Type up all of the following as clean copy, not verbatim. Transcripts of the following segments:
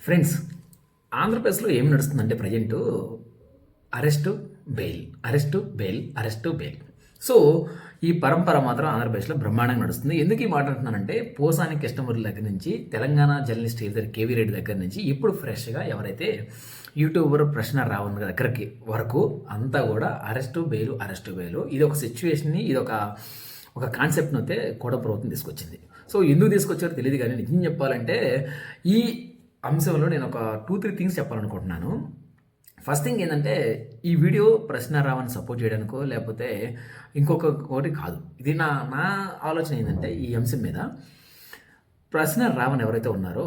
Friends, ఆంధ్రప్రదేశ్లో ఏం నడుస్తుందంటే present arrest, bail, arrest, bail, arrest, bail. So ఈ పరంపర మాత్రం ఆంధ్రప్రదేశ్లో బ్రహ్మాండంగా నడుస్తుంది. ఎందుకు ఈ మాట అంటున్నానంటే పోసాని కృష్ణమూర్తి దగ్గర నుంచి తెలంగాణ జర్నలిస్ట్ ఇద్దరు కేవీ రెడ్డి దగ్గర నుంచి ఇప్పుడు ఫ్రెష్గా ఎవరైతే యూట్యూబర్ ప్రశ్న రావణ్ దగ్గరికి వరకు అంతా కూడా అరెస్టు, బెయిలు, అరెస్టు, బెయిలు. ఇది ఒక సిచ్యువేషన్ని, ఇది ఒక కాన్సెప్ట్ని అయితే కూడా ప్రభుత్వం తీసుకొచ్చింది. సో ఎందుకు తీసుకొచ్చారో తెలియదు, కానీ నిజం చెప్పాలంటే ఈ అంశంలో నేను ఒక 2-3 థింగ్స్ చెప్పాలనుకుంటున్నాను. ఫస్ట్ థింగ్ ఏంటంటే ఈ వీడియో ప్రశ్న రావని సపోర్ట్ చేయడానికో లేకపోతే ఇంకొకటి కాదు. ఇది నా ఆలోచన ఏంటంటే ఈ అంశం మీద ప్రశ్న రావణ్ ఎవరైతే ఉన్నారో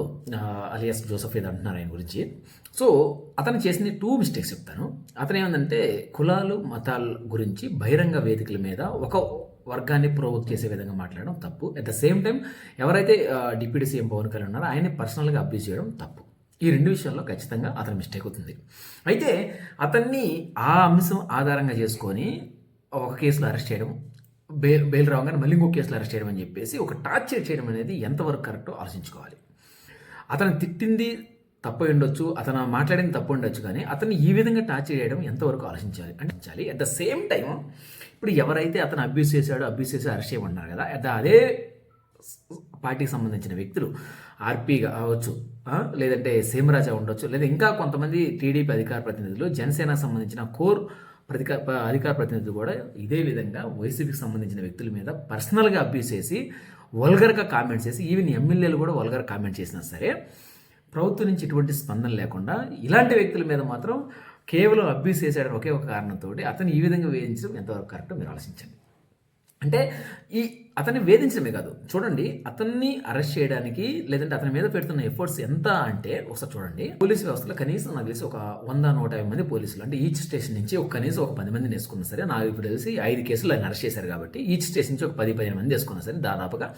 అలియాస్ జోసఫ్ ఏదో అంటున్నారు ఆయన గురించి. సో అతను చేసిన 2 మిస్టేక్స్ చెప్తాను. అతను ఏమందంటే కులాలు మతాల గురించి బహిరంగ వేదికల మీద ఒక వర్గాన్ని ప్రొవోక్ చేసే విధంగా మాట్లాడడం తప్పు. అట్ ద సేమ్ టైం ఎవరైతే డిప్యూటీ సీఎం పవన్ కళ్యాణ్ ఉన్నారో ఆయన్ని పర్సనల్గా అబ్యూజ్ చేయడం తప్పు. ఈ 2 విషయాల్లో ఖచ్చితంగా అతను మిస్టేక్ అవుతుంది. అయితే అతన్ని ఆ అంశం ఆధారంగా చేసుకొని ఒక కేసులో అరెస్ట్ చేయడం, బెయిల్ రాగానే మళ్ళీ ఇంకో కేసులో అరెస్ట్ చేయడం అని చెప్పేసి ఒక టార్చర్ చేయడం అనేది ఎంతవరకు కరెక్టో ఆలోచించుకోవాలి. అతను తిట్టింది తప్పు ఉండొచ్చు, అతను మాట్లాడింది తప్పు ఉండొచ్చు, కానీ అతన్ని ఈ విధంగా టార్చర్ చేయడం ఎంతవరకు ఆలోచించాలి అంటే అట్ ద సేమ్ టైం ఇప్పుడు ఎవరైతే అతను అబ్యూస్ చేసి అరెస్ట్ చేయమన్నారు కదా, అదే పార్టీకి సంబంధించిన వ్యక్తులు ఆర్పీ కావచ్చు, లేదంటే సీమరాజా ఉండొచ్చు, లేదా ఇంకా కొంతమంది టీడీపీ అధికార ప్రతినిధులు, జనసేనకు సంబంధించిన కోర్ అధికార ప్రతినిధులు కూడా ఇదే విధంగా వైసీపీకి సంబంధించిన వ్యక్తుల మీద పర్సనల్గా అబ్యూస్ చేసి వల్గర్గా కామెంట్స్ చేసి ఈవెన్ ఎమ్మెల్యేలు కూడా వల్గర్ కామెంట్ చేసినా సరే ప్రభుత్వం నుంచి ఎటువంటి స్పందన లేకుండా ఇలాంటి వ్యక్తుల మీద మాత్రం కేవలం అబ్యూస్ చేశాడని ఒకే ఒక కారణంతో అతను ఈ విధంగా వేధించడం ఎంతవరకు కరెక్టో మీరు ఆలోచించండి. అంటే అతన్ని వేధించడమే కాదు, చూడండి అతన్ని అరెస్ట్ చేయడానికి లేదంటే అతని మీద పెడుతున్న ఎఫర్ట్స్ ఎంత అంటే ఒకసారి చూడండి. పోలీసు వ్యవస్థలో కనీసం నాకు తెలిసి ఒక 100-150 మంది పోలీసులు, అంటే ఈచ్ స్టేషన్ నుంచి కనీసం ఒక 10 మందిని వేసుకున్నా సరే, నాకు ఇప్పుడు తెలిసి 5 కేసులు ఆయన అరెస్ట్ చేశారు కాబట్టి ఈచ్ స్టేషన్ నుంచి ఒక 10-15 మంది వేసుకున్నా సరే దాదాపుగా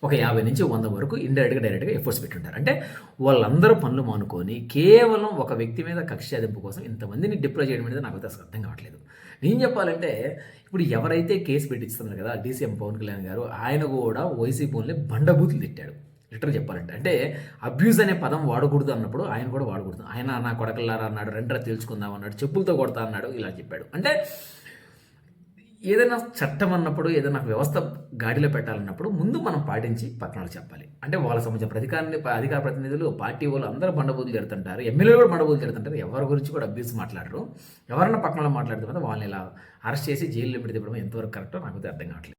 ఒక 50 నుంచి 100 వరకు డైరెక్ట్గా ఎఫర్ట్స్ పెట్టుంటారు. అంటే వాళ్ళందరూ పనులు మానుకొని కేవలం ఒక వ్యక్తి మీద కక్ష సాధింపు కోసం ఇంతమందిని డిప్లాయ్ చేయడం అనేది నాకు అసలు అర్థం కావట్లేదు. నేను చెప్పాలంటే ఇప్పుడు ఎవరైతే కేసు పెట్టిస్తున్నారు కదా డీసీఎం పవన్ కళ్యాణ్ గారు, ఆయన కూడా వైసీపీని బండబూతులు తిట్టాడు. లిటరల్ చెప్పాలంటే, అంటే అబ్యూజ్ అనే పదం వాడకూడదు అన్నప్పుడు ఆయన కూడా వాడకూడదు. ఆయన నా కొడకల్లారా అన్నాడు, రెండరా తెలుసుకుందాం అన్నాడు, చెప్పులతో కొడతా అన్నాడు, ఇలా చెప్పాడు. అంటే ఏదైనా చట్టం అన్నప్పుడు, ఏదైనా వ్యవస్థ గాడిలో పెట్టాలన్నప్పుడు ముందు మనం పాటించి పక్కన చెప్పాలి. అంటే వాళ్ళ సంబంధించిన అధికార ప్రతినిధులు, పార్టీ వాళ్ళు అందరూ బండబూతులు తిడుతుంటారు, ఎమ్మెల్యేలు కూడా బండబూతులు తిడుతుంటారు, ఎవరి గురించి కూడా అబ్యూస్ మాట్లాడరు. ఎవరన్నా పక్కన మాట్లాడితే వాళ్ళని ఇలా అరెస్ట్ చేసి జైల్లో పెడితే ఎంతవరకు కరెక్టో నాకు అర్థం కావట్లేదు.